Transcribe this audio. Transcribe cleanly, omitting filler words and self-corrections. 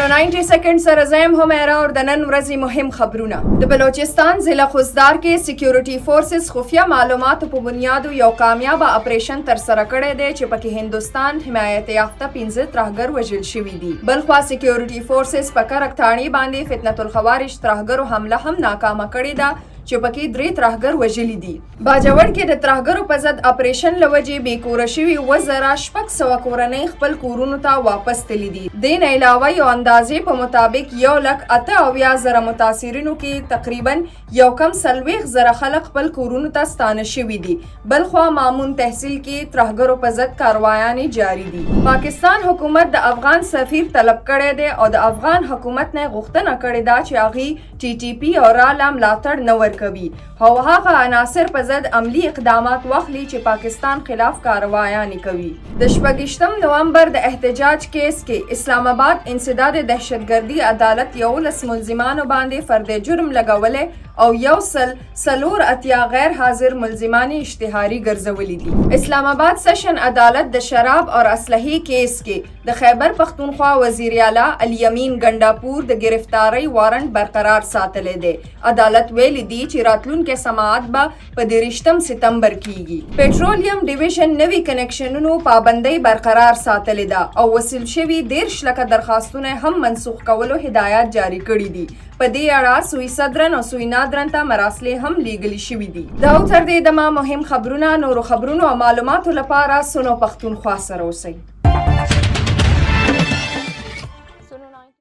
نو 90 سیکنډ سره زم همیرا او د نن ورځې مهم خبرونه د بلوچستان ضلع خوزدار کې سکیورټي فورسز خفیه معلوماتو په بنیاد یو کامیاب اپریشن تر سره کړی دی چې پکې هندستان حمایت یافته 15 ترهګر وژل شوي دي. بلخوا سکیورټي فورسز په کرک تاڼي باندې فتنة الخوارج ترهګرو حمله هم ناکامه کړې ده چې پکې 3 ترهګر وژلي دي. باجوړ کې د ترهګرو په ضد اپریشن لوجې بې کوره شوي 2600 کورنۍ خپل کورونو ته واپس تللي دي. د نه علاوه یو اندازې په مطابق 1,78,000 متاثرینو کې تقریبا 1,40,000 خلک خپل کورونو ته ستانه شوي دي. بلخوا مامون تحصیل کې ترهګرو په ضد کاروایانې جاری دي. پاکستان حکومت د افغان سفیر طلب کړی دی او د افغان حکومت نه غوښتنه کړې ده چې هغه TTP او راله ملاتړ نه کوي او هغه عناصر په ضد عملی اقدامات واخلي چې پاکستان خلاف کاروایانې کوي. د 28 نومبر د احتجاج کیس کې اسلام آباد انسداد دهشتګردي عدالت 11 ملزمانو باندې فرد جرم لګولې او 104 غیر حاضر ملزمان اشتهاري ګرځولي دي. اسلام آباد سیشن عدالت د شراب او اسلحې کیس کې د خیبر پختونخوا وزیر اعلی الیمین ګنڈاپور د گرفتاری وارنټ برقرار ساتلی دی. عدالت ویلي دي چې راتلونکي سماعت به په 30 سپتمبر کیږي. پټرولیم ډیویژن نوي کنیکشنونو پابندۍ برقرار ساتلې ده او وصل شوي 13 لکه درخواستونه هم منسوخ کولو هدایات جاری کړي دي. په دې اړه سوی صدرن او سوی نادرن ته مراسلې هم لیږلي شوي دي. دا تر دې دمه مهم خبرونه نورو خبرونو او معلوماتو لپاره سنو پښتونخوا سره اوسئ.